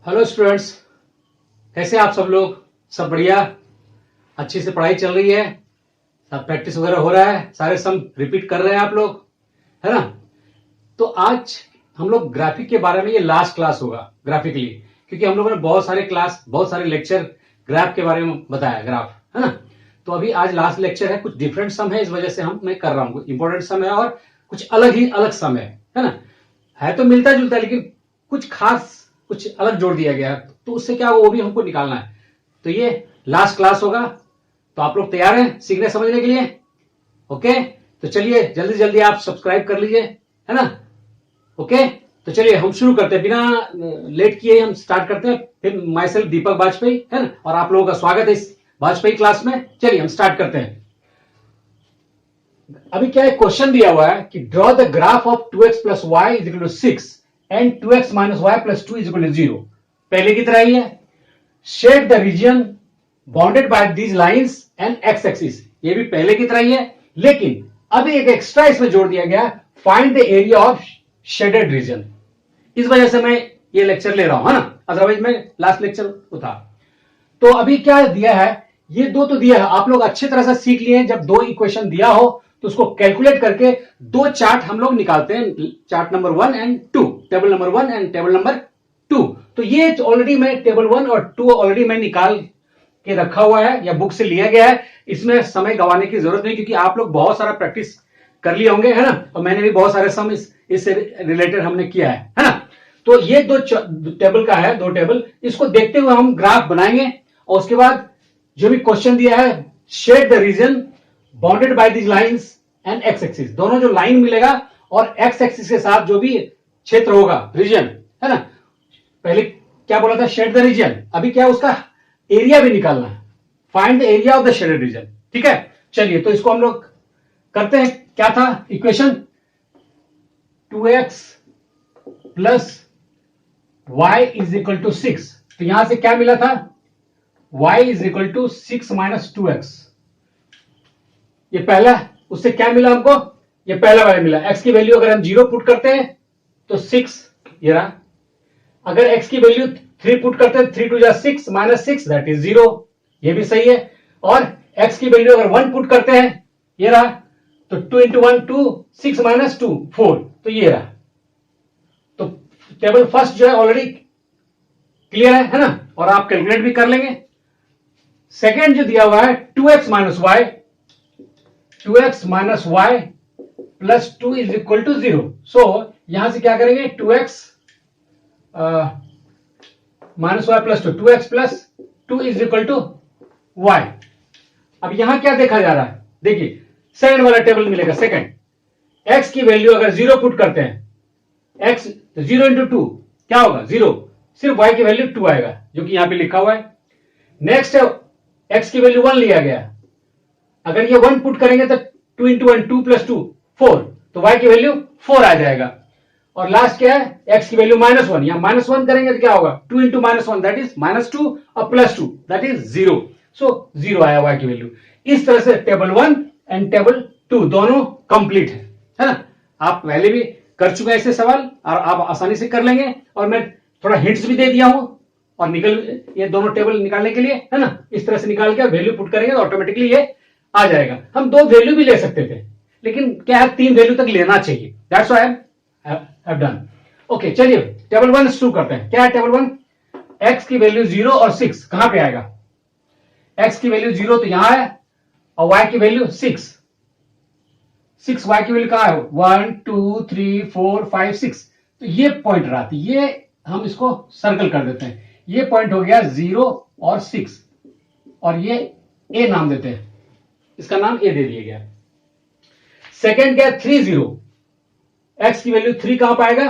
Hello students, कैसे आप सब लोग? सब बढ़िया? अच्छी से पढ़ाई चल रही है? सब प्रैक्टिस वगैरह हो रहा है? सारे सम रिपीट कर रहे हैं आप लोग, है ना? तो आज हम लोग ग्राफिक के बारे में, ये लास्ट क्लास होगा ग्राफिकली, क्योंकि हम लोगों ने बहुत सारे लेक्चर ग्राफ के बारे में बताया, ग्राफ, है ना? तो अभी आज लास्ट लेक्चर है, कुछ डिफरेंट सम है, इस वजह से मैं कर रहा हूं। इंपॉर्टेंट सम है और कुछ अलग सम है ना? है तो मिलता जुलता, लेकिन कुछ खास, कुछ अलग जोड़ दिया गया है, तो उससे क्या वो भी हमको निकालना है। तो ये लास्ट क्लास होगा, तो आप लोग तैयार हैं सीखने समझने के लिए? ओके, तो चलिए जल्दी जल्दी आप सब्सक्राइब कर लीजिए, है ना? ओके, तो चलिए हम शुरू करते हैं, बिना लेट किए हम स्टार्ट करते हैं। फिर माई सेल्फ दीपक वाजपेयी, है ना? और आप लोगों का स्वागत है इस वाजपेयी क्लास में। चलिए हम स्टार्ट करते हैं। अभी क्या एक क्वेश्चन दिया हुआ है कि draw the graph of 2x plus Y is equal to 6 and 2x minus Y plus 2 is equal to 0। पहले की तरह ही है। Shade the region bounded by these lines and X axis, ये भी पहले की तरह ही है, लेकिन अभी एक एक्स्ट्रा इसमें जोड़ दिया गया, find the area of shaded reason. इस वजह से मैं ये लेक्चर ले रहा हूं, है ना? अदरवाइज मैं लास्ट लेक्चर था। तो अभी क्या दिया है, ये दो तो दिया है, आप लोग अच्छी तरह से सीख लिए। जब दो इक्वेशन दिया हो तो उसको कैलकुलेट करके दो चार्ट हम लोग निकालते हैं, chart number 1 and 2, table number 1 and table number 2। तो ये ऑलरेडी मैं टेबल 1 और 2 ऑलरेडी मैं निकाल के रखा हुआ है, या बुक से लिया गया है। इसमें समय गंवाने की जरूरत नहीं, क्योंकि आप लोग बहुत सारा प्रैक्टिस कर लिए होंगे, है ना? और मैंने भी बहुत सारे सम इससे रिलेटेड हमने किया है ना? तो ये दो टेबल का है, दो टेबल, इसको देखते हुए हम ग्राफ बनाएंगे। और उसके बाद जो भी क्वेश्चन दिया है, shade the region bounded by these lines and X axis, दोनों जो लाइन मिलेगा और एक्स एक्सिस के साथ जो भी क्षेत्र होगा, रीजन, है ना? पहले क्या बोला था? Shade the region. अभी क्या उसका एरिया भी निकालना है, find the area of the shaded region. ठीक है, चलिए तो इसको हम लोग करते हैं। क्या था equation? 2x plus y is equal to 6। तो यहां से क्या मिला था? y is equal to 6 minus 2x। ये पहला, उससे क्या मिला हमको? ये पहला वाला मिला। x की वैल्यू अगर हम 0 पुट करते हैं तो 6 ये रहा। अगर x की वैल्यू 3 पुट करते हैं, 3 टू जा 6 माइनस 6 दैट इज 0, ये भी सही है। और x की वैल्यू अगर 1 पुट करते हैं, ये रहा। तो 2 इंटू 1 2, 6 माइनस 2 4, तो ये रहा। तो टेबल फर्स्ट जो है ऑलरेडी क्लियर है ना? और आप कैलकुलेट भी कर लेंगे। सेकेंड जो दिया हुआ है 2x minus Y, 2x minus Y plus 2 is equal to 0। So यहां से क्या करेंगे? 2x minus Y plus 2, 2x plus 2 is equal to Y. अब यहां क्या देखा जा रहा है? देखिए सेकंड वाला टेबल मिलेगा। सेकंड, x की वैल्यू अगर 0 पुट करते हैं, x 0 इंटू 2 क्या होगा? 0। सिर्फ y की वैल्यू 2 आएगा, जो कि यहां पे लिखा हुआ है। नेक्स्ट है x की वैल्यू 1 लिया गया, अगर ये 1 पुट करेंगे तो 2 इंटू 1 2 प्लस 2 4, तो y की वैल्यू 4 आ जाएगा। और लास्ट क्या है? x की वैल्यू -1, यहां -1 करेंगे तो क्या होगा? 2 इंटू -1 दैट इज -2 और +2 दैट इज 0। सो 0 आया y की वैल्यू। इस तरह से टेबल 1 एंड टेबल 2 दोनों कंप्लीट है ना? आप पहले भी कर चुके हैं ऐसे सवाल, और आप आसानी से कर लेंगे। और मैं थोड़ा हिंट्स भी दे दिया हूं, और ये दोनों टेबल निकालने के लिए, है ना? इस तरह से निकाल के वैल्यू पुट करेंगे तो ऑटोमेटिकली ये आ जाएगा। हम 2 वैल्यू भी ले सकते थे, लेकिन क्या है, 3 वैल्यू तक लेना चाहिए। That's why I have done. Okay, चलिए टेबल 1 शुरू करते हैं। क्या है टेबल 1? x की वैल्यू 0 और 6 कहां पे आएगा? x की वैल्यू 0 तो यहां है, और y की वैल्यू 6 y की वैल्यू कहां है? 1 2 3 4 5 6। तो ये पॉइंट रहा, तो ये हम इसको सर्कल कर देते हैं। ये पॉइंट हो गया 0 और 6, और ये a नाम देते हैं, इसका नाम a दे दिया गया। सेकेंड क्या है? 3 0, x की वैल्यू 3 कहां पाएगा?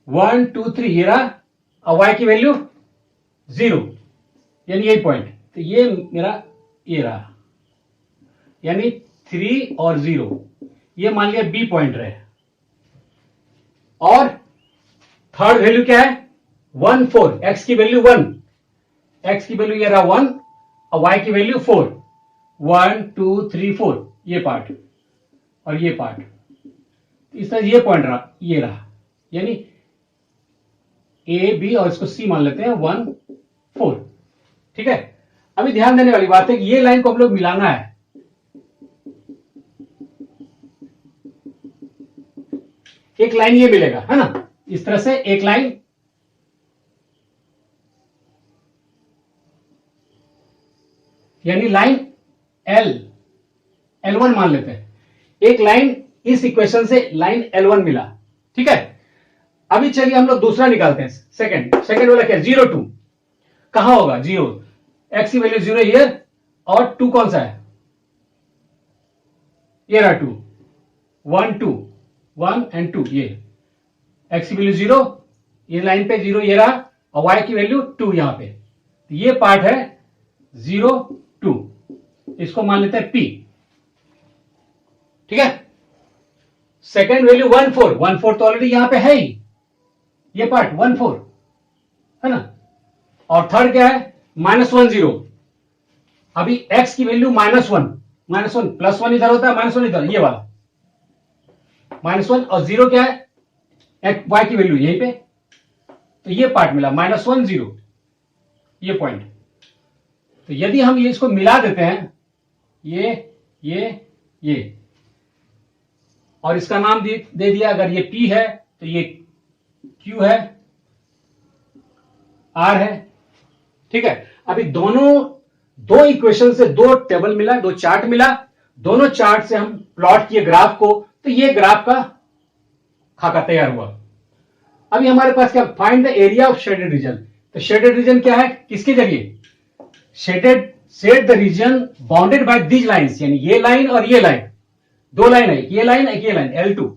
1 2 3 ये रहा, और y की वैल्यू 0, यानी यही पॉइंट। तो ये मेरा ये रहा, यानी 3 और 0, ये मान लिया बी पॉइंट रहे। और थर्ड वैल्यू क्या है? 1 4, x की वैल्यू 1, x की वैल्यू ये रहा 1, और y की वैल्यू 4, 1 2 3 4, ये पार्ट और ये पार्ट। इस तरह ये पॉइंट रहा, ये रहा, यानी ए बी और इसको सी मान लेते हैं 1 4। ठीक है, अभी ध्यान देने वाली बात है कि ये लाइन को हम लोग मिलाना है। एक लाइन ये मिलेगा, है ना, इस तरह से एक लाइन, यानी लाइन L1 मान लेते हैं। एक लाइन इस इक्वेशन से लाइन L1 मिला। ठीक है, अभी चलिए हम लोग दूसरा निकालते हैं। सेकंड वाला क्या, 0 2 कहां होगा, 0, एक्स की वैल्यू 0 हियर, और 2 कौन सा है, ये रहा 2, 1 2 1 एंड 2, ये एक्स की वैल्यू 0, ये लाइन पे 0 ये रहा, और वाई की वैल्यू 2 यहां पे। तो ये पार्ट है 0 2, इसको मान लेते हैं P। ठीक है, सेकेंड वैल्यू 1 4, 1 4 तो ऑलरेडी यहां पे है ही, ये पार्ट 1 4 है ना। और थर्ड क्या है, -1 0। अभी x की वैल्यू -1 प्लस 1 इधर होता है, -1 इधर, ये वाला -1, और 0 क्या है, y की वैल्यू यहीं पे, तो ये पार्ट मिला -1 0, ये पॉइंट। तो यदि हम ये इसको मिला देते हैं, ये और इसका नाम दे दिया, अगर ये P है तो ये Q है, R है। ठीक है, अभी दो इक्वेशन से दो टेबल मिला, दो चार्ट मिला, दोनों चार्ट से हम प्लॉट किए ग्राफ को, तो ये ग्राफ का खाका तैयार हुआ। अभी हमारे पास क्या, find the area of shaded region. तो शेडेड रीजन क्या है, किसके जरिए, shade the region bounded by these lines, यानी ये लाइन और ये लाइन, दो लाइन है, ये लाइन एक ये line, L2,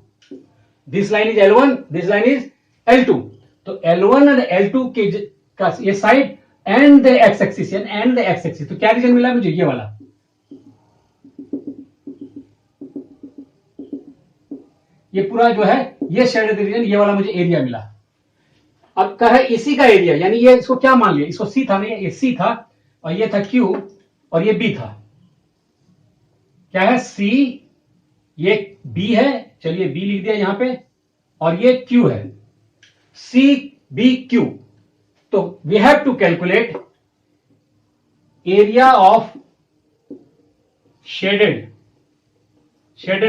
this line is L1, this line is L2। तो L1 और L2 के का ये side and the x axis, and the x axis, तो क्या रीजन मिला मुझे, ये वाला, ये पूरा जो है ये शेडेड रीजन, ये वाला मुझे एरिया मिला। अब कह है इसी का एरिया, यानी ये इसको क्या मान लिया, इसको सी था, नहीं ये सी था, और ये था Q, और ये B था, क्या है C, ये B है, चलिए B लिख दिया यहां पे, और ये Q है, C B Q। तो we have to calculate area of shaded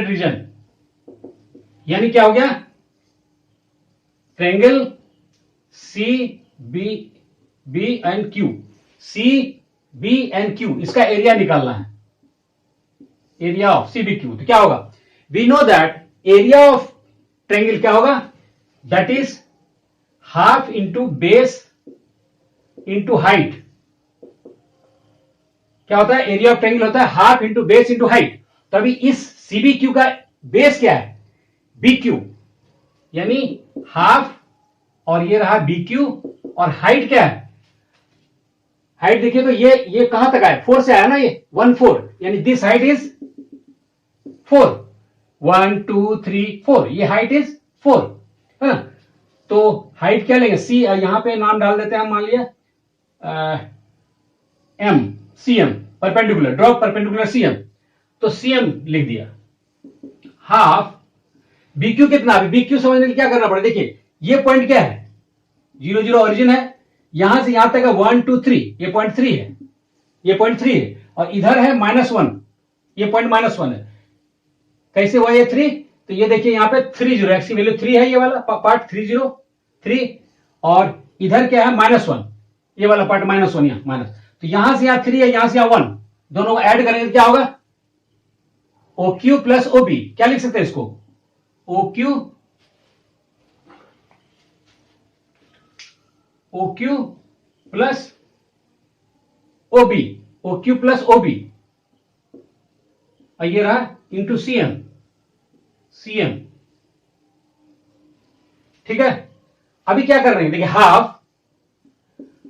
region, यानी क्या हो गया, triangle C B and Q, C B and Q, इसका एरिया निकालना है, area of C B Q. तो क्या होगा, we know that area of triangle क्या होगा, that is half into base into height. क्या होता है, एरिया ऑफ ट्रायंगल होता है half into base into height. तो अभी इस सीबी क्यू का बेस क्या है, बी क्यू, यानी हाफ, और ये रहा बी क्यू, और हाइट क्या है, हाइट देखिए तो ये कहां तक आया, 4 से आया ना, ये 1 4, यानी दिस हाइट इज 4, 1 2 3 4, ये हाइट इज 4, है ना। तो हाइट क्या लेंगे, सी, यहां पे नाम डाल देते हैं हम, मान लिया M, C M, perpendicular, drop perpendicular C M, तो सी एम लिख दिया, हाफ बीक्यू कितना, अभी बीक्यू समझने के लिए क्या करना पड़ेगा, देखिए ये पॉइंट क्या है, 0 0 ओरिजिन है, यहां से यहां तक है 1 2 3, ये पॉइंट 3 है, ये पॉइंट 3 है, और इधर है -1, ये पॉइंट -1 है, कैसे हुआ ये 3, तो ये देखिए यहां पे 3 0, एक्स की वैल्यू 3 है, ये वाला पार्ट 3 0 3, और इधर क्या है -1, ये वाला पार्ट -1, यहां माइनस, तो यहां से यहां 3 है, यहां से यहां 1, दोनों को ऐड करेंगे तो क्या होगा, OQ प्लस OB, क्या लिख सकते हैं इसको, OQ plus OB, OQ plus OB, और ये रहा इंटू CM, ठीक है। अभी क्या कर रहे हैं, देखिए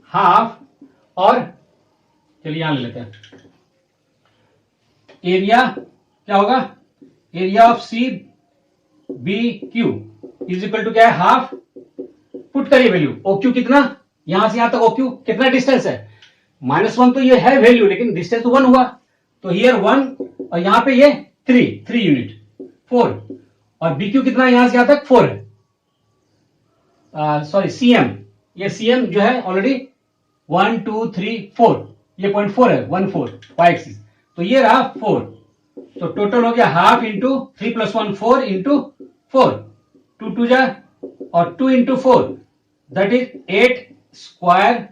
हाफ, और चलिए यहां ले लेते हैं, एरिया क्या होगा, area of C B Q is equal to क्या है, हाफ, पुट करिए वैल्यू, OQ कितना, यहां से यहां तक OQ कितना डिस्टेंस है, -1, तो ये है वैल्यू, लेकिन डिस्टेंस 1 हुआ, तो हियर 1, और यहां पे ये 3 यूनिट 4, और BQ कितना, यहां से यहां तक 4 है, सॉरी CM ये सीएम जो है ऑलरेडी 1 2 3 4, ये 0.4 है, 1 4 वाई एक्सिस, तो ये रहा 4, तो टोटल हो गया हाफ इंटू 3 + 1 4 इंटू 4, 2 2 जा और 2 इंटू 4 दैट इज 8 स्क्वायर,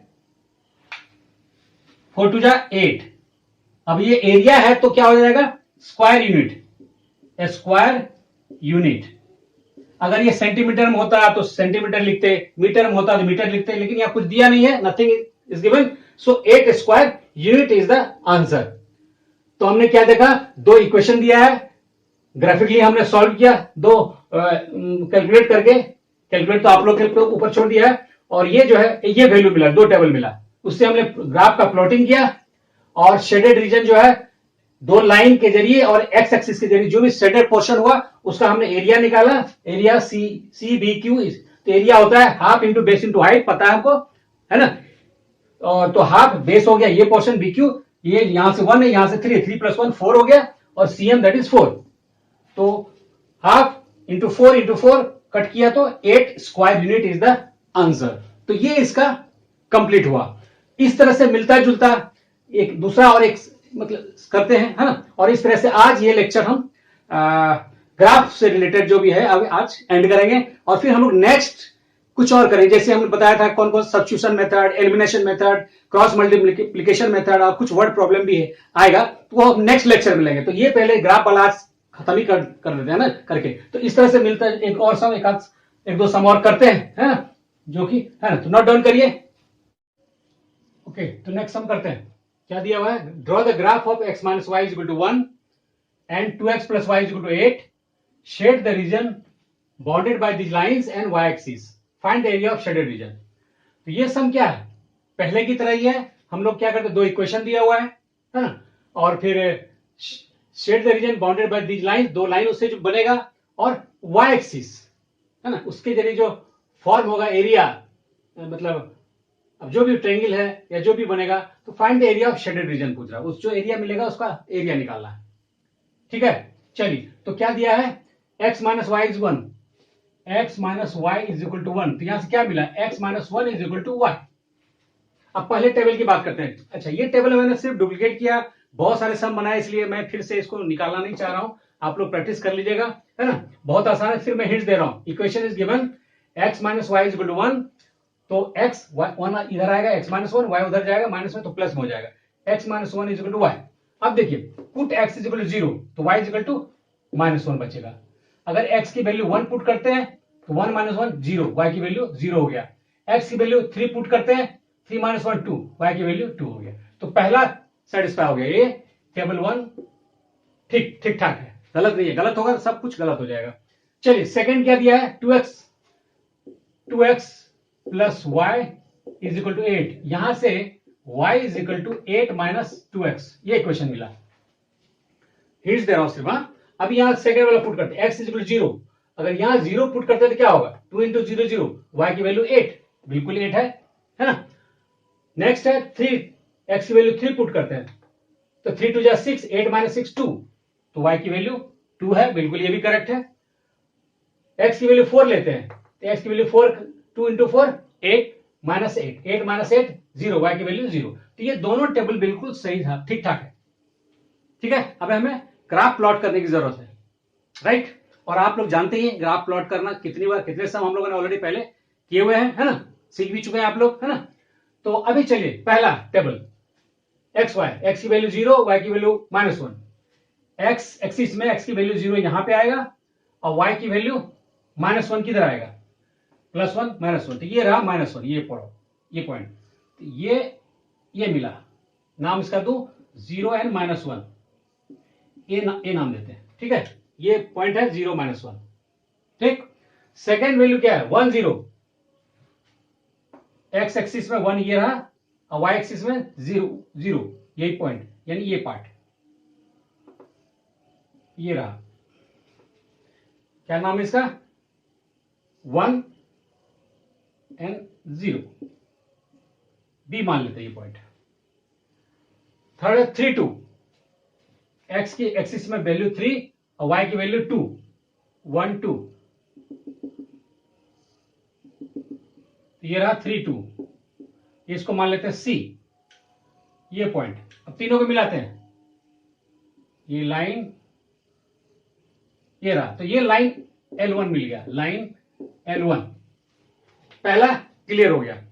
4 2 जा 8। अब ये एरिया है तो क्या हो जाएगा, स्क्वायर यूनिट, स्क्वायर यूनिट। अगर ये सेंटीमीटर में होता तो सेंटीमीटर लिखते, मीटर में होता तो मीटर लिखते, लेकिन यहां कुछ दिया नहीं है, nothing is given, so 8 square unit is the answer. तो हमने क्या देखा, दो इक्वेशन दिया है, ग्राफिकली हमने सॉल्व किया, दो कैलकुलेट करके, कैलकुलेट तो आप लोग के ऊपर छोड़ दिया है, और ये जो है ये वैल्यू मिला, दो टेबल मिला, उससे हमने ग्राफ का प्लॉटिंग किया, और शेडेड रीजन जो है दो लाइन के जरिए और एक्स एक्सिस के जरिए जो भी शेडेड पोर्शन हुआ उसका हमने एरिया निकाला, एरिया सी बी क्यू, तो एरिया होता है half into base into height, पता है हमको, है ना, और तो हाफ बेस हो गया ये पोर्शन बी क्यू, ये यहां से 1 है, यहां से 3, 3 + 1 4 हो गया, और सीएम दैट इज 4, तो हाफ इंटू 4 कट किया तो 8 square unit is the answer. तो ये इसका कंप्लीट हुआ। इस तरह से मिलता जुलता एक दूसरा और एक मतलब करते हैं, है ना, और इस तरह से आज ये लेक्चर हम ग्राफ से रिलेटेड जो भी है अब आज एंड करेंगे, और फिर हम लोग नेक्स्ट कुछ और करेंगे, जैसे हमने बताया था कौन कौन substitution method, elimination method, cross multiplication method, और कुछ वर्ड प्रॉब्लम भी है आएगा, तो वो हम नेक्स्ट लेक्चर में लेंगे। तो ये पहले ग्राफ वाला आज खत्म ही कर देते हैं ना करके, तो इस तरह से मिलता है, एक और सम एक दो सम और करते हैं, है ना, जो कि है ना, तो नोट डाउन करिए। ओके, तो नेक्स्ट सम करते हैं, क्या दिया हुआ है, draw the graph of x - y = 1 and 2x + y = 8, shade the region bounded by these lines and y axis, find the area of shaded region। तो ये सम क्या है, पहले की तरह ही है, हम लोग क्या करते हैं, दो इक्वेशन दिया हुआ है ना, और फिर shade the region bounded by these lines, दो लाइन उससे जो बनेगा, और y एक्सिस है ना, उसके जरिए जो फॉर्म होगा एरिया, मतलब अब जो भी ट्रायंगल है या जो भी बनेगा, तो find the area of shaded reason पूछ रहा है, उस जो एरिया मिलेगा उसका एरिया निकालना है, ठीक है। चलिए, तो क्या दिया है, x - y = 1, x - y = 1, तो यहां से क्या मिला, x - 1 = y। अब पहले टेबल की बात करते हैं। अच्छा, ये टेबल मैंने सिर्फ डुप्लीकेट किया, बहुत सारे सम बनाए, इसलिए मैं फिर से इसको निकालना नहीं चाह रहा हूं, आप लोग प्रैक्टिस कर लीजिएगा, है ना, बहुत आसान है। फिर मैं हिंट्स दे रहा हूं, equation is given x - y = 1, तो x 1 इधर आएगा, x - 1 y उधर जाएगा माइनस में, तो प्लस में हो जाएगा, x - 1 = y। अब देखिए, पुट x = 0, तो y = -1 बचेगा। अगर x की वैल्यू 1 पुट करते हैं तो 1 - 1 0, y की वैल्यू 0 हो गया। x की वैल्यू 3 पुट करते हैं, 3 - 1 2, y की वैल्यू 2 हो गया। तो पहला सेटिस्फाई हो गया, ये टेबल 1 ठीक ठाक है, गलत नहीं है, गलत होगा तो सब कुछ गलत हो जाएगा। चलिए, सेकंड क्या दिया है, 2x + y = 8, यहां से y = 8 - 2x, ये इक्वेशन मिला। हिंट्स दे रहा हूं सिर्फ, अब यहां सेकंड वाला पुट करते हैं, x = 0, अगर यहां 0 पुट करते हैं तो क्या होगा, 2 × 0 0, y की वैल्यू 8, बिल्कुल 8 है ना। नेक्स्ट है 3, x की वैल्यू 3 पुट करते हैं, तो 3 2 = 6, 8 - 6 2, तो y की वैल्यू 2 है, बिल्कुल ये भी करेक्ट है। x की वैल्यू 4 लेते हैं, तो x की वैल्यू 4, 2 × 4 8 - 8, 8 - 8 0, y की वैल्यू 0, तो ये दोनों टेबल बिल्कुल सही था, ठीक ठाक है, ठीक है। अब हमें ग्राफ प्लॉट करने की जरूरत है, राइट, और आप लोग जानते ही ग्राफ प्लॉट करना, कितनी बार कितने सम हम लोगों ने ऑलरेडी पहले किए हुए हैं, है ना, सीख भी चुके हैं आप लोग, है ना। तो अभी चलिए, पहला टेबल x y, x की वैल्यू 0, y की वैल्यू -1, x एक्सिस में x की वैल्यू 0 यहां पे आएगा, और y की वैल्यू -1 किधर आएगा, +1 -1, तो ये रहा -1, ये पढ़ो, ये पॉइंट, तो ये मिला, नाम इसका दो 0 और -1, ये नाम देते हैं, ठीक है, ये पॉइंट है 0 - 1, ठीक। सेकेंड वैल्यू क्या है, 1 0, x एक्सिस में 1 ये रहा, और y एक्सिस में 0 0, यही पॉइंट, यानी ये पार्ट ये रहा, क्या नाम है इसका, 1 और 0, बी मान लेते हैं ये पॉइंट। थर्ड है 3 2, x की एक्सिस में वैल्यू 3 और y की वैल्यू 2, 1 2, ये रहा 3 2, इसको मान लेते हैं सी, ये पॉइंट। अब तीनों को मिलाते हैं, ये लाइन, ये रहा, तो ये लाइन L1 मिल गया, लाइन L1 पहला क्लियर हो गया।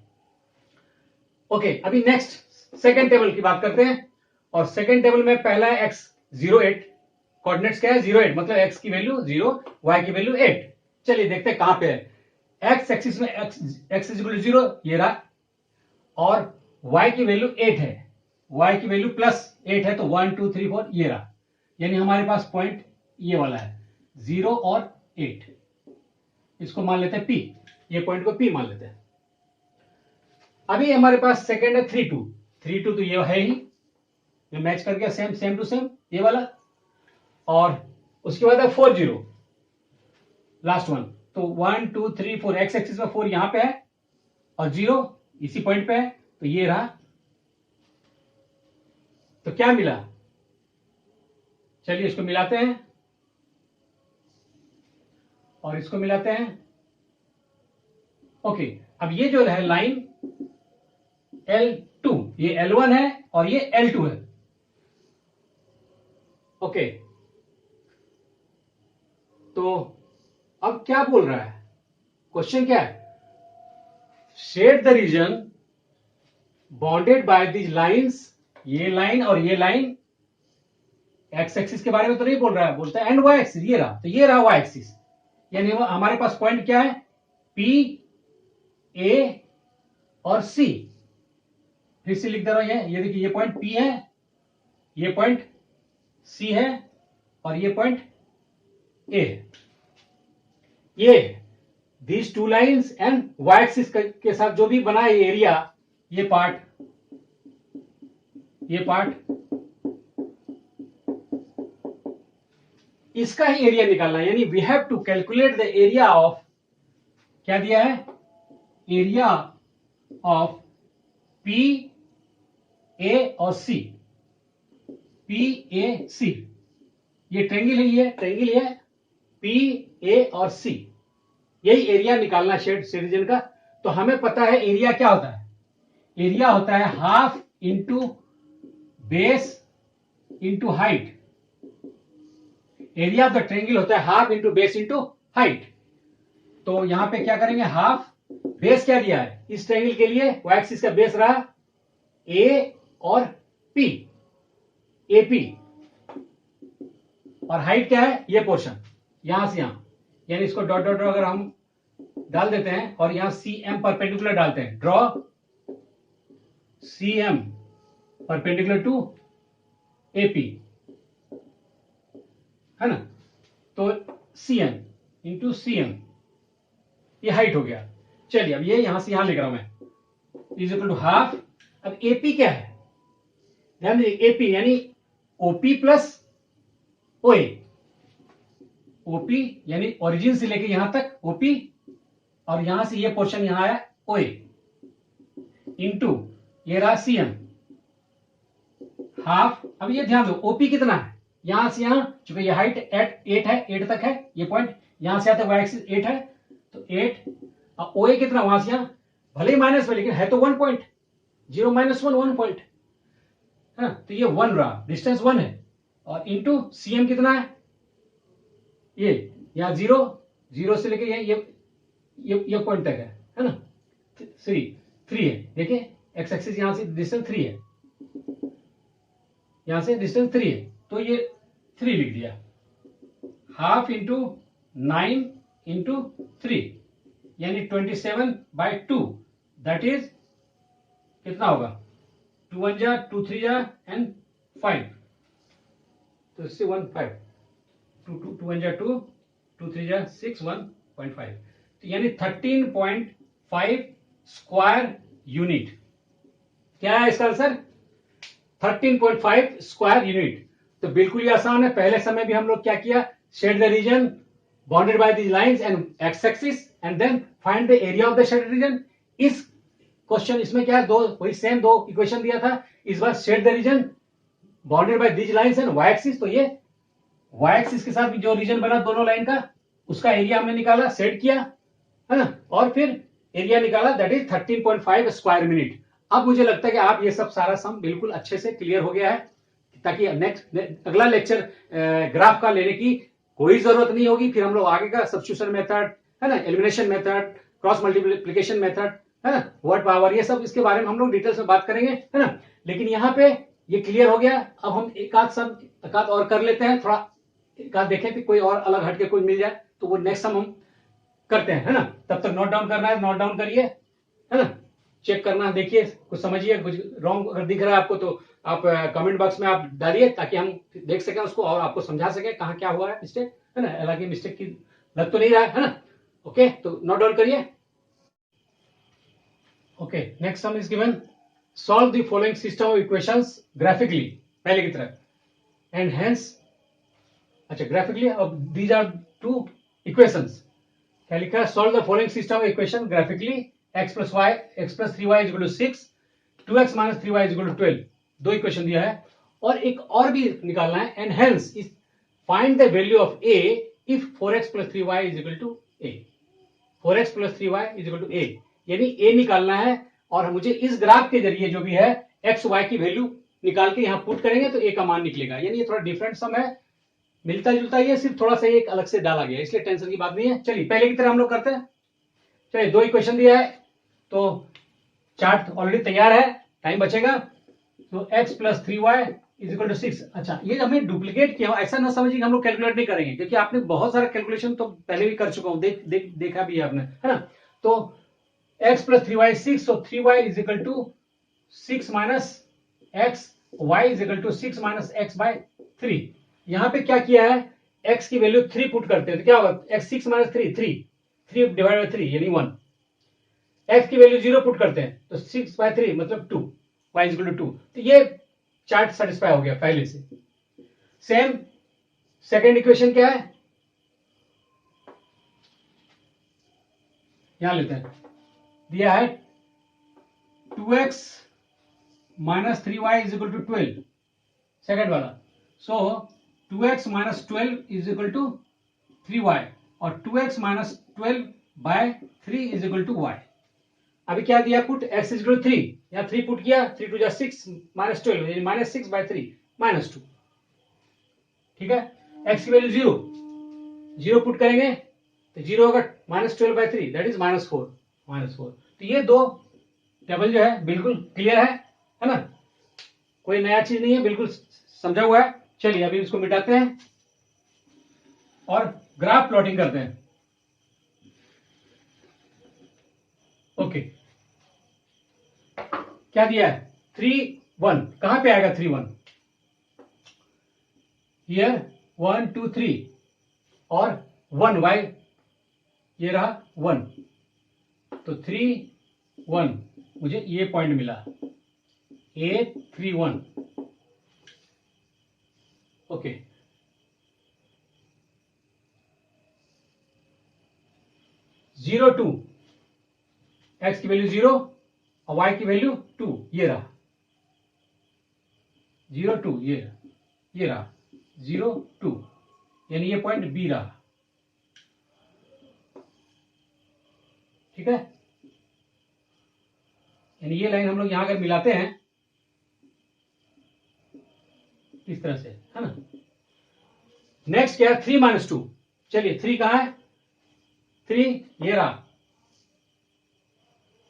ओके, अभी नेक्स्ट सेकेंड टेबल की बात करते हैं। और सेकेंड टेबल में पहला है x 08, कोऑर्डिनेट्स क्या है 08, मतलब x की वैल्यू 0, y की वैल्यू 8। चलिए देखते हैं कहां पे है। x एक्सिस में x इक्वल 0 ये रहा, और y की वैल्यू 8 है, y की वैल्यू +8 है, तो 1 2 3 4 ये रहा, यानी हमारे पास पॉइंट ये वाला है 0 और 8। इसको मान लेते हैं P, ये पॉइंट को P मान लेते हैं। अभी हमारे पास सेकेंड है 3 2, 3 2 तो ये है ही, ये मैच कर गया, सेम टू सेम ये वाला। और उसके बाद है 4 0, लास्ट वन, तो 1 2 3 4, एक्स एक्सिस में 4 यहां पे है और 0 इसी पॉइंट पे है, तो ये रहा। तो क्या मिला, चलिए इसको मिलाते हैं और इसको मिलाते हैं। ओके, अब ये जो है लाइन L2, ये L1 है और ये L2 है। ओके, तो अब क्या बोल रहा है, क्वेश्चन क्या है, shade the region bounded by these lines, ये लाइन और ये लाइन। एक्स एक्सिस के बारे में तो नहीं बोल रहा है, बोलता है एंड वाई एक्सिस, ये रहा, तो ये रहा वाई एक्सिस, यानी हमारे पास पॉइंट क्या है P, A और C। फिर से लिख दे रहा हूं, ये देखिए, ये पॉइंट P है, ये पॉइंट C है और ये पॉइंट A है। ये these two lines and Y axis के साथ जो भी बना है एरिया, ये पार्ट इसका ही एरिया निकालना है, यानी we have to calculate the area of, क्या दिया है, एरिया ऑफ P, A और C, P, A, C, ये ट्रेंगल है, ये ट्रेंगल है P, A और C, यही एरिया निकालना शेड रीजन का। तो हमें पता है एरिया क्या होता है, एरिया होता है half into base into height. Area of the triangle होता है half into base into height. तो यहां पे क्या करेंगे, हाफ, बेस क्या दिया है इस ट्रेंगल के लिए, वाई एक्सिस का बेस रहा A और P, AP, और हाइट क्या है, ये पोर्शन यहां से यहां, यानी इसको डॉट डॉट अगर हम डाल देते हैं और यहां CM परपेंडिकुलर डालते हैं, draw CM perpendicular to AP, है ना, तो CM इंटू CM, ये हाइट हो गया। चलिए अब ये यहां से यहां लिख रहा हूं मैं, इज इक्वल टू हाफ। अब AP क्या है, ध्यान दीजिए, AP यानी OP प्लस OA, OP यानी ओरिजिन से लेके यहां तक OP, और यहां से ये पोर्शन यहां है OA, इंटू ये रहा CM हाफ। अब ये ध्यान दो, OP कितना है, यहां से यहां, चूंकि ये हाइट 8 है, 8 तक है, ये पॉइंट यहां से आते वाई एक्सिस 8 है, तो 8, और OA कितना वहां से यहां, भले ही माइनस में, लेकिन है तो 1 पॉइंट, 0 -1 1 पॉइंट है ना, तो ये 1 रहा, डिस्टेंस 1 है, और इंटू CM कितना है, ये यहां 0 से लेके ये पॉइंट तक है ना, 3 है, देखिए एक्स एक्सिस यहां से डिस्टेंस 3 है, यहां से डिस्टेंस 3 है, तो ये 3 लिख दिया, हाफ इंटू 9 इंटू 3, यानी 27/2, दैट इज कितना होगा, 2 1 जा 2 3 जा एंड 5, तो इससे 1 5, 2 1 जा 2 2 3 जा 6 1.5, तो यानी 13.5 स्क्वायर यूनिट। क्या है इसका आंसर, 13.5 स्क्वायर यूनिट। तो बिल्कुल ही आसान है, पहले समय भी हम लोग क्या किया, shade the region bounded by the lines and X axis and then find the area of the shade region. इस क्वेश्चन इसमें क्या है, वही सेम 2 इक्वेशन दिया था, इस बार shade the region bounded by these lines and Y axis, तो ये वाई एक्सिस के साथ भी जो रीजन बना दोनों लाइन का, उसका एरिया हमने निकाला, सेट किया, है ना, और फिर एरिया निकाला, दैट इज 13.5 स्क्वायर मिनट। अब मुझे लगता है कि आप ये सब सारा सम बिल्कुल अच्छे से क्लियर हो गया है, ताकि नेक्स्ट अगला लेक्चर ग्राफ का लेने की कोई जरूरत नहीं होगी। फिर हम लोग आगे का सब्स्टिट्यूशन मेथड है ना, elimination method, cross multiplication method है ना, वर्ड पावर, ये सब इसके बारे में हम लोग डिटेल्स में बात करेंगे है ना। लेकिन यहाँ पे ये क्लियर हो गया। अब हम एक आध और कर लेते हैं, थोड़ा एक आध देखें कि कोई और अलग हटके कोई मिल जाए तो वो नेक्स्ट हम करते हैं है ना। तब तक नोट डाउन करना है, नोट डाउन करिए है ना, चेक करना, देखिए कुछ समझिए, कुछ रॉन्ग अगर दिख रहा है आपको तो आप कमेंट बॉक्स में आप डालिए, ताकि हम देख सकें उसको और आपको समझा सके कहाँ क्या हुआ है मिस्टेक है ना। हालांकि मिस्टेक की लग तो नहीं रहा है ना। ओके, तो नोट डाउन करिए। Okay, next sum is given, solve the following system of equations graphically, पहले की तरह, एंड हेंस, अच्छा ग्राफिकली, अब दीज आर टू इक्वेशंस। क्या लिखा है, solve the following system of equation graphically, x plus 3y is equal to 6, 2x minus 3y is equal to 12, दो equation दिया है। और एक और भी निकालना है, and hence find the value of a if 4x plus 3y is equal to a, 4x plus 3y is equal to a, यानी a निकालना है। और मुझे इस ग्राफ के जरिए जो भी है x y की वैल्यू निकाल के यहां पुट करेंगे तो a का मान निकलेगा। यानी ये थोड़ा डिफरेंट सम है, मिलता जुलता ही है, सिर्फ थोड़ा सा एक अलग से डाला गया, इसलिए टेंशन की बात नहीं है। चलिए पहले की तरह हम लोग करते हैं। चलिए, दो इक्वेशन दिया है तो चार्ट ऑलरेडी तैयार है, टाइम बचेगा। तो x plus 3y is equal to 6। अच्छा, ये हमने डुप्लीकेट किया, ऐसा ना समझिए कि हम लोग कैलकुलेट नहीं करेंगे, क्योंकि आपने बहुत सारा कैलकुलेशन तो पहले भी कर चुका हूं, देखा भी है आपने है ना। तो x प्लस 3y 6, तो 3y is equal to 6 minus x, y is equal to 6 minus x by 3। यहां पे क्या किया है, x की वैल्यू 3 पुट करते हैं तो क्या होगा, x 6 माइनस 3 डिवाइड बाय 3 यानी 1। x की वैल्यू 0 पुट करते हैं तो 6 बाय 3 मतलब 2, y इज इक्वल टू 2। तो ये चार्ट सेटिस्फाई हो गया पहले से। सेम सेकेंड इक्वेशन क्या है, यहां लेते हैं, दिया है 2x minus 3y is equal to 12, second वाला। So 2x minus 12 is equal to 3y, और 2x minus 12 by 3 is equal to y। अभी क्या दिया, put x is equal to 3, यहां 3 पुट किया, 3 टू जा 6 माइनस 12 यानी माइनस 6 बाय 3 माइनस 2। ठीक है, x की वैल्यू 0 पुट करेंगे तो 0 होगा minus 12 by 3 that is minus 4। तो ये दो टेबल जो है बिल्कुल क्लियर है ना, कोई नया चीज नहीं है, बिल्कुल समझा हुआ है। चलिए अभी इसको मिटाते हैं और ग्राफ प्लॉटिंग करते हैं। ओके, क्या दिया है, 3 1, कहां पे आएगा 3 1, हियर 1 2 3 और 1 y, ये रहा 1, तो 3 1 मुझे ये पॉइंट मिला, A 3 1। ओके, जीरो 2, x की वैल्यू 0 और y की वैल्यू 2, ये रहा 0 2, ये रहा 0 2, यानी ये पॉइंट B रहा। ठीक है, यानी ये लाइन हम लोग यहां अगर मिलाते हैं इस तरह से है ना। नेक्स्ट क्या है, 3 माइनस 2, चलिए 3 कहां है, 3 ये रहा,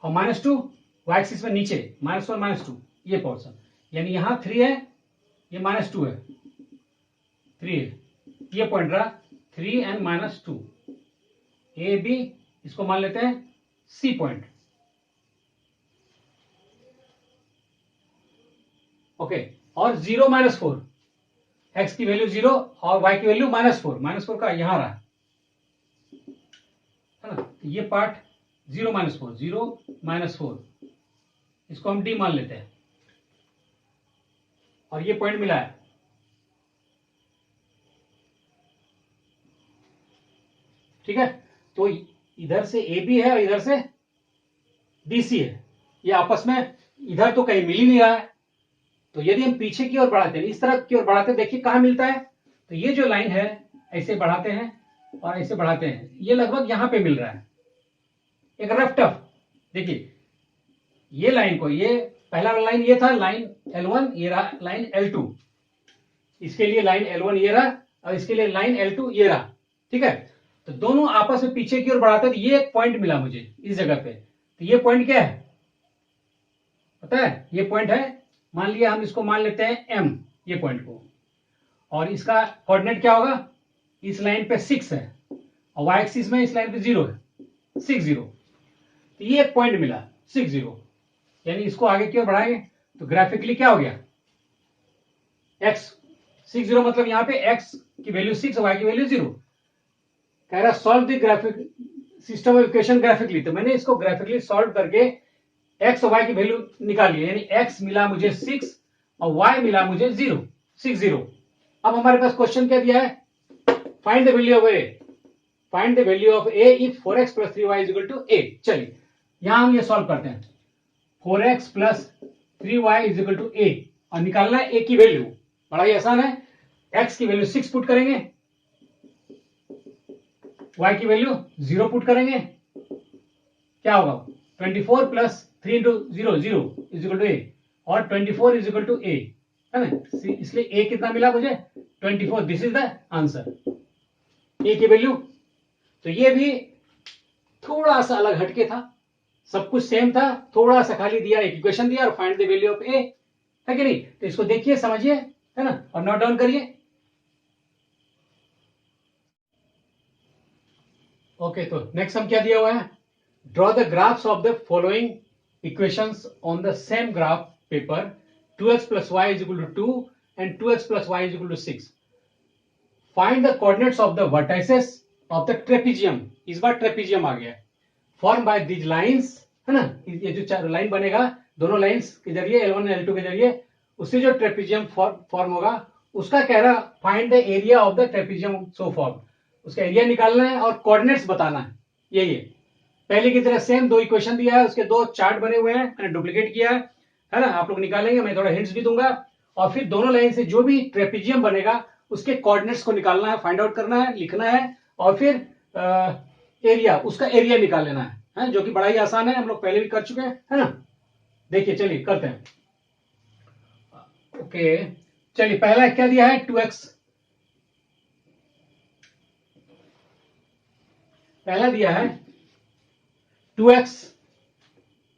और माइनस 2 y एक्सिस में नीचे -1 -2 ये पोर्शन, यानी यहां 3 है, ये -2 है, 3 है, ये पॉइंट रहा 3 एंड -2, ए बी, इसको मान लेते हैं सी पॉइंट। ओके, और 0 -4, x की वैल्यू 0 और y की वैल्यू -4 का यहां रहा है ना। ये पार्ट 0 -4, इसको हम d मान लेते हैं, और ये पॉइंट मिला है। ठीक है, तो इधर से ए बी है और इधर से BC है, ये आपस में इधर तो कहीं मिल ही नहीं रहा है। तो यदि हम पीछे की ओर बढ़ाते हैं, इस तरफ की ओर बढ़ाते हैं, देखिए कहां मिलता है, तो ये जो लाइन है ऐसे बढ़ाते हैं और ऐसे बढ़ाते हैं, ये लगभग यहां पे मिल रहा है, एक रफ टफ देखिए ये लाइन को, ये पहला वाला लाइन ये था लाइन L1, ये रहा लाइन L2, इसके लिए लाइन L1 ये रहा और इसके लिए लाइन L2 ये रहा, ठीक है। तो दोनों आपस में पीछे की ओर बढ़ाते, तो ये एक पॉइंट मिला मुझे इस जगह पे। तो ये पॉइंट क्या है पता है, ये पॉइंट है, मान लिया हम इसको मान लेते हैं M, ये पॉइंट को, और इसका कोऑर्डिनेट क्या होगा, इस लाइन पे 6 है और y एक्सिस में इस लाइन पे 0 है, 6 0। तो ये एक पॉइंट मिला 6 0, यानी इसको आगे की ओर बढ़ाएंगे तो ग्राफिकली क्या हो गया, x 6 0 मतलब यहां पे x की वैल्यू 6 y की वैल्यू 0। कह रहा solve the graphic system of equation graphically, तो मैंने इसको ग्राफिकली सॉल्व करके x और y की वैल्यू निकाली, यानी x मिला मुझे 6 और y मिला मुझे 0, 6 0। अब हमारे पास क्वेश्चन क्या दिया है, find the value of a, find the value of a if 4x plus 3y is equal to a। चलिए यहां हम ये सॉल्व करते हैं, 4x plus 3y is equal to a, और निकालना है a की वैल्यू, बड़ा ही आसान है। x की वैल्यू 6 पुट करेंगे, y की वैल्यू 0 पुट करेंगे, क्या होगा 24 plus 3 into 0 0 is equal to a, और 24 इज इक्वल टू a, है ना, इसलिए a कितना मिला मुझे 24, this is the answer, a की वैल्यू। तो ये भी थोड़ा सा अलग हटके था, सब कुछ सेम था, थोड़ा सा खाली दिया, एक इक्वेशन दिया और find the value of a, है कि नहीं। तो इसको देखिए समझिए, है ना, और नोट डाउन करिए। ओके, तो नेक्स्ट हम क्या दिया हुआ है, draw the graphs of the following equations on the same graph paper, 2x plus Y is equal to 2 and 2x plus Y is equal to 6। Find the coordinates of the vertices of the trapezium, इस बार trapezium आ गया, form by these lines, है ना, ये जो चार line बनेगा दोनों लाइंस के जरिए L1 L2 के जरिए, उससे जो ट्रेपीजियम फॉर्म होगा उसका कह रहा find the area of the trapezium so form, उसका एरिया निकालना है और कोऑर्डिनेट्स बताना है। यही है, पहले की तरह सेम दो इक्वेशन दिया है, उसके दो चार्ट बने हुए हैं, मैंने डुप्लीकेट किया है ना, आप लोग निकालेंगे, मैं थोड़ा हिंट्स भी दूंगा, और फिर दोनों लाइन से जो भी ट्रेपीजियम बनेगा उसके कोऑर्डिनेट्स को निकालना है, फाइंड आउट करना है, लिखना है, और फिर एरिया, उसका एरिया निकाल लेना है, जो कि बड़ा ही आसान है, हम लोग पहले भी कर चुके हैं, है ना। देखिए चलिए करते हैं। ओके चलिए, पहला क्या दिया है 2x, पहला दिया है 2x,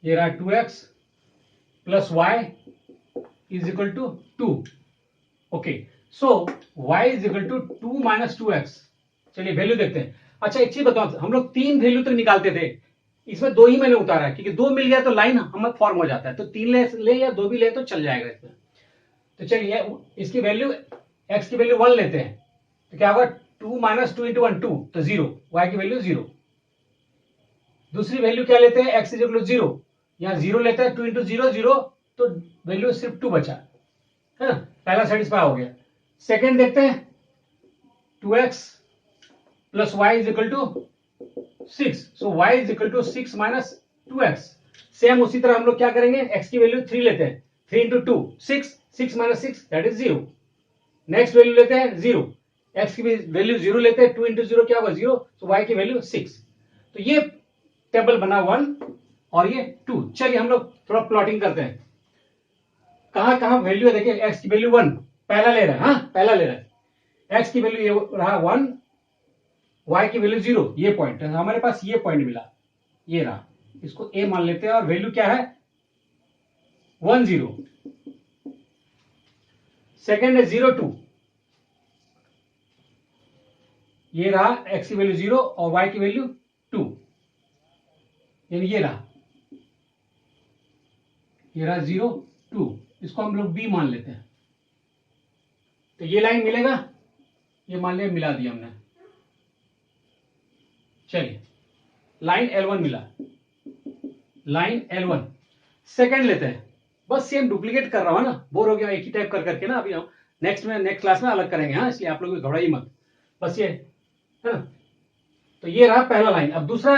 ये रहा 2x plus Y is equal to 2। Okay, so y is equal to 2 minus 2x। चलिए वैल्यू देखते हैं। अच्छा एक चीज बताओ, हम लोग 3 वैल्यू तक निकालते थे, इसमें 2 ही मैंने उतारा है, क्योंकि 2 मिल गया तो लाइन हम फॉर्म हो जाता है, तो 3 ले या 2 भी ले तो चल जाएगा इसमें। तो चलिए इसकी वैल्यू, x की वैल्यू 1 लेते हैं, तो क्या होगा 2 माइनस 2 इंटू 1 2, तो 0, y की वैल्यू 0। दूसरी वैल्यू क्या लेते हैं, x इज इक्वल टू 0, यहां 0 लेते हैं, 2 इंटू 0 0, तो वैल्यू सिर्फ 2 बचा, है ना, पहला सेटिस्फाई हो गया। सेकेंड देखते हैं, 2x plus Y is equal to 6, so y is equal to 6 minus 2x। Same उसी तरह हम लोग क्या करेंगे, x की वैल्यू 3 लेते हैं, 3 into 2 6, 6 minus 6 that is 0। Next value लेते हैं 0, x की वैल्यू 0 लेते हैं, 2 इंटू 0 क्या होगा 0, सो y की वैल्यू 6। तो ये टेबल बना 1 और ये 2। चलिए हम लोग थोड़ा प्लॉटिंग करते हैं, कहां कहां वैल्यू है, देखिए x की वैल्यू 1 पहला ले रहा है, हाँ पहला ले रहा है, x की वैल्यू ये रहा 1, y की वैल्यू 0, ये पॉइंट है हमारे पास, ये पॉइंट मिला, ये रहा, इसको a मान लेते हैं, और वैल्यू क्या है 1 0। सेकेंड है 0 2, ये रहा x की वैल्यू 0 और y की वैल्यू 2, यानी ये रहा 0 2, इसको हम लोग b मान लेते हैं। तो ये लाइन मिलेगा, ये मान लिया, मिला दिया हमने। चलिए लाइन L1 मिला, लाइन L1। सेकंड लेते हैं, बस सेम डुप्लीकेट कर रहा हूं ना, बोर हो गया एक ही टाइप कर करके ना, अभी हम नेक्स्ट क्लास में अलग करेंगे, हाँ, इसलिए आप लोग घबराइए मत, बस ये है ना। तो ये रहा पहला लाइन। अब दूसरा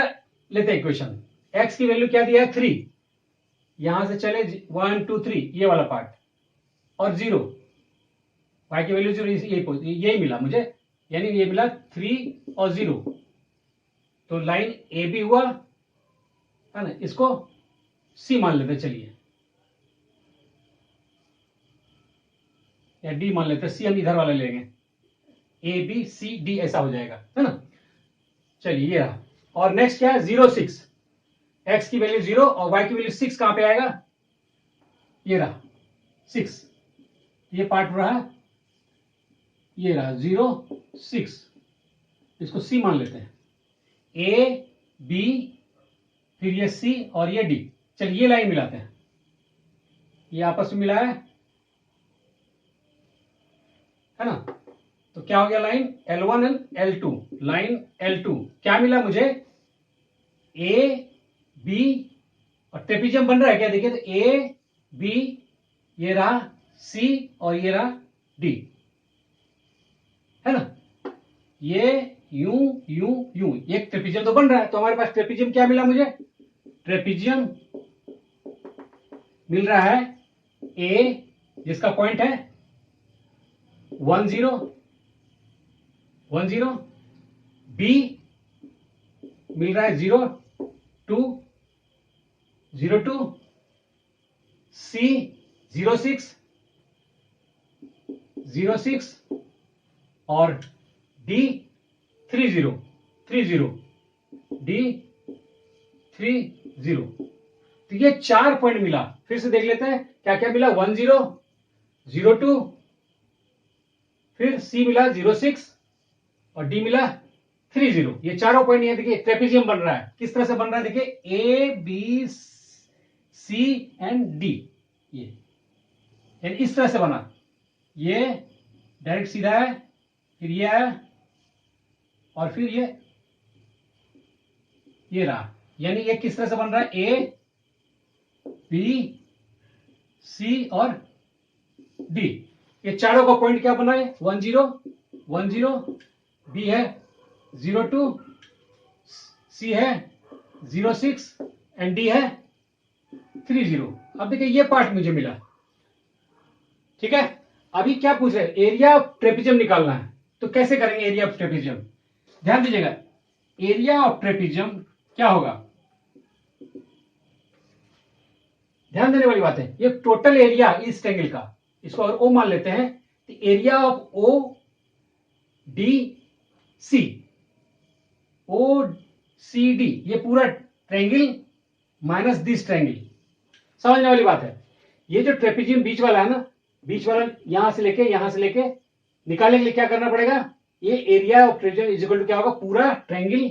लेते हैं इक्वेशन, x की वैल्यू क्या दिया है 3, यहां से चले 1 2 3 ये वाला पार्ट, और 0, y की वैल्यू 0, यही मिला मुझे, यानी ये मिला 3 और 0। तो लाइन ए भी हुआ है ना, इसको सी मान लेते, चलिए, या डी मान लेते, सी हम इधर वाला लेंगे, ए बी सी डी ऐसा हो जाएगा, है ना। चलिए ये रहा। और नेक्स्ट क्या है, 0 6, एक्स की वैल्यू 0 और वाई की वैल्यू 6 कहां पे आएगा, ये रहा 6, ये पार्ट रहा, ये रहा 0 6, इसको सी मान लेते हैं, ए बी फिर ये सी और ये डी। चलिए ये लाइन मिलाते हैं, ये आपस में मिला है ना। तो क्या हो गया, line L1 and L2, line L2 क्या मिला मुझे, ए बी और ट्रेपिजियम बन रहा है क्या, देखिए तो ए बी, ये रहा सी और ये रहा डी, है ना। ये यू यू यू, ये ट्रेपिजियम तो बन रहा है, तो हमारे पास ट्रेपिजियम क्या मिला मुझे, ट्रेपिजियम मिल रहा है ए जिसका पॉइंट है 1 0 1 0, बी मिल रहा है 0 2 0 2, सी 0 6 0 6 और डी 3 0 3 0, डी 3 0। तो ये 4 पॉइंट मिला, फिर से देख लेते हैं क्या क्या मिला, 1 0 0 2, फिर सी मिला 0 6 और डी मिला 3 0। ये चारों पॉइंट ये देखिए ट्रेपेजियम बन रहा है, किस तरह से बन रहा है, देखिए A B C and D, ये इस तरह से बना, ये डायरेक्ट सीधा है, फिर ये आया और फिर ये रहा, यानी ये किस तरह से बन रहा है, ए बी सी और डी, ये चारों का पॉइंट क्या बना है, 1 0 1 0, बी है 0 2, सी है 0 6 एंड डी है 3 0। अब देखिए ये पार्ट मुझे मिला, ठीक है। अभी क्या पूछ रहे हैं, एरिया ऑफ ट्रेपेजियम निकालना है, तो कैसे करेंगे एरिया ऑफ ट्रेपेजियम, ध्यान दीजिएगा, एरिया ऑफ ट्रेपेजियम क्या होगा, ध्यान देने वाली बात है, ये टोटल एरिया इस ट्रायंगल का, इसको अगर ओ मान लेते हैं तो area of O D C, O C D, ये पूरा ट्रायंगल माइनस दिस ट्रायंगल, समझने वाली बात है। ये जो ट्रेपेजियम बीच वाला है ना, बीच वाला यहां से लेके निकालने के लिए क्या करना पड़ेगा, ये area of trapezium is equal to क्या होगा, पूरा ट्रायंगल,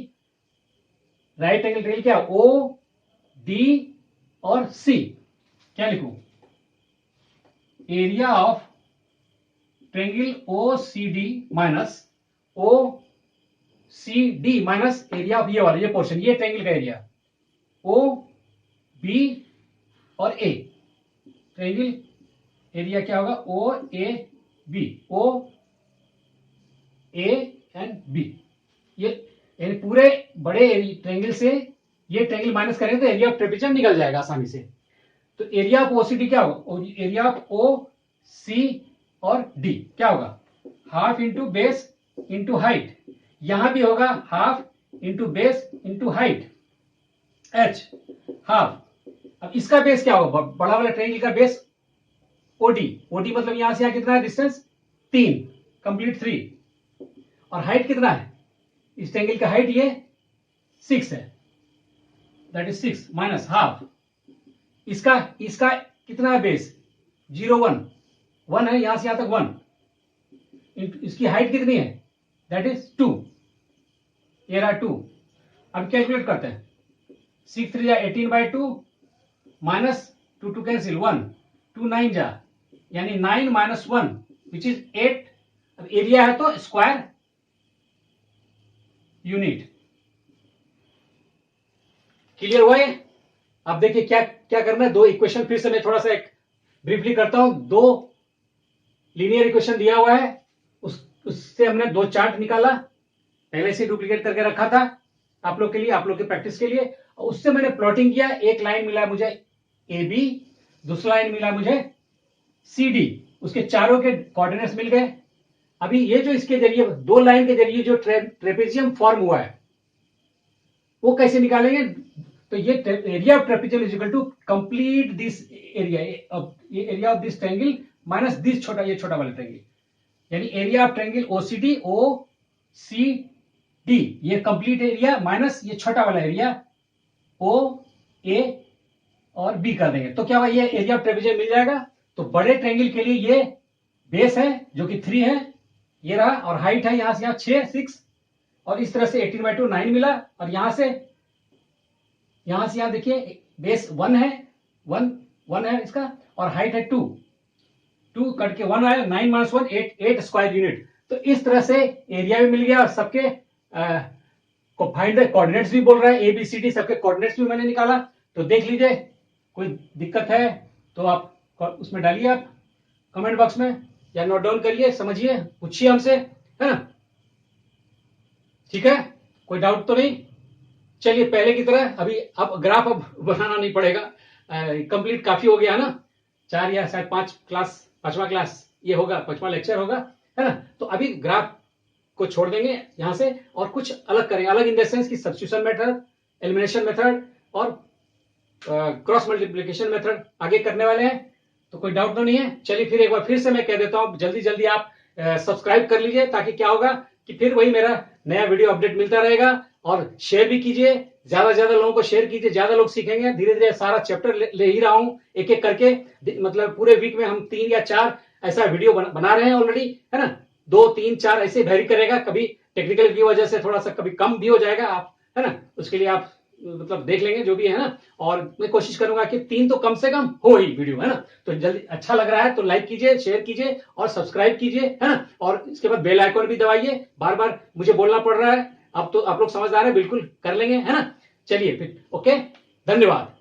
राइट एंगल ट्रायंगल क्या, ओ डी और सी, क्या लिखूं, area of triangle O C D minus O C D minus area of ये वाला, ये पोर्शन, ये ट्रायंगल का एरिया, ओ बी और ए, ट्रायंगल एरिया क्या होगा, O A B, O A and B, ये यानी पूरे बड़े ट्रायंगल से ये ट्रायंगल माइनस करेंगे तो एरिया ऑफ ट्रेपेजियम निकल जाएगा आसानी से। तो एरिया ऑफ ओसीडी क्या होगा, एरिया ऑफ ओ सी और डी क्या होगा, half into base into height, यहां भी होगा half into base into height, H half. अब इसका बेस क्या होगा, बड़ा वाला ट्रायंगल का बेस ओडी, ओडी मतलब यहां से यहां कितना है डिस्टेंस, 3 कंप्लीट 3, और हाइट कितना है, इस ट्रायंगल का हाइट ये 6 है, दैट इज 6 माइनस हाफ, इसका कितना है बेस, 0 1 1 है, यहां से यहां तक 1, इसकी हाइट कितनी है, दैट इज 2, ये रहा 2। अब कैलकुलेट करते हैं, 6 3 18/2 माइनस 2 2 कैंसिल 1 2 9 जा, यानी 9 माइनस 1 विच इज 8। अब एरिया है तो स्क्वायर यूनिट, क्लियर हुआ ये। अब देखिए क्या क्या करना है, दो इक्वेशन फिर से मैं थोड़ा सा एक ब्रीफली करता हूं, दो लीनियर इक्वेशन दिया हुआ है, उससे हमने दो चार्ट निकाला, पहले से डुप्लीकेट करके रखा था आप लोग के लिए, आप लोग की प्रैक्टिस के लिए, और उससे मैंने प्लॉटिंग किया, एक लाइन मिला मुझे ए बी, दूसरा लाइन मिला मुझे सी डी, उसके चारों के कोऑर्डिनेट्स मिल गए। अभी ये जो इसके जरिए दो लाइन के जरिए जो ट्रेपेजियम फॉर्म हुआ है वो कैसे निकालेंगे, तो ये area of trapezium is equal to complete this area, ये area of this triangle minus this छोटा, ये छोटा वाला ट्रायंगल, यानी area of triangle OCD, O C D, ये कंप्लीट एरिया माइनस ये छोटा वाला एरिया ओ ए और बी कर देंगे, तो क्या होगा, ये एरिया ऑफ ट्रेपेजियम मिल जाएगा। तो बड़े ट्रायंगल के लिए ये बेस है जो कि 3 है, ये रहा, और हाइट है यहां से यहां 6 और इस तरह से 18/2 9 मिला, और यहां से यहां देखिए बेस 1 है, 1 है इसका, और हाइट है 2 कट के 1 आया, 9 - 1 8 स्क्वायर यूनिट। तो इस तरह से एरिया भी मिल गया और सबके को फाइंड द कोऑर्डिनेट्स भी बोल रहा है, ABCD सबके कोऑर्डिनेट्स भी मैंने निकाला। तो देख लीजिए, कोई दिक्कत है तो आप उसमें डालिए, आप कमेंट बॉक्स में, या नोट डाउन करिए, समझिए, पूछिए हमसे, है ना। ठीक है, कोई डाउट तो नहीं। चलिए पहले की तरह अभी अब ग्राफ अब बनाना नहीं पड़ेगा, कंप्लीट काफी हो गया ना, 4 या शायद 5वां क्लास ये होगा, 5वां लेक्चर होगा, है ना। तो अभी ग्राफ को छोड़ देंगे यहां से और कुछ अलग करेंगे, अलग इन द सेंस की सब्स्टिट्यूशन मेथड, एलिमिनेशन मेथड और क्रॉस मल्टीप्लिकेशन मेथड आगे करने वाले हैं। तो कोई डाउट तो नहीं है। चलिए फिर एक बार फिर से मैं कह देता हूं, जल्दी जल्दी आप सब्सक्राइब कर लीजिए, ताकि क्या होगा कि फिर वही मेरा नया वीडियो अपडेट मिलता रहेगा। और शेयर भी कीजिए, ज्यादा से ज्यादा लोगों को शेयर कीजिए, ज्यादा लोग सीखेंगे। धीरे धीरे सारा चैप्टर ले ही रहा हूं एक एक करके, मतलब पूरे वीक में हम 3 या 4 ऐसा वीडियो बना रहे हैं ऑलरेडी, है ना। 2, 3, 4 ऐसे वेरी करेगा, कभी टेक्निकल की वजह से थोड़ा सा कभी कम भी हो जाएगा, आप, है ना, उसके लिए आप मतलब देख लेंगे जो भी है ना। और मैं कोशिश करूंगा कि 3 तो कम से कम हो ही वीडियो, है ना। तो जल्दी, अच्छा लग रहा है तो लाइक कीजिए, शेयर कीजिए और सब्सक्राइब कीजिए, है ना। और इसके बाद बेल आइकन भी दबाइए, बार बार मुझे बोलना पड़ रहा है, अब तो आप लोग समझदार है, बिल्कुल कर लेंगे, है ना। चलिए फिर, ओके, धन्यवाद।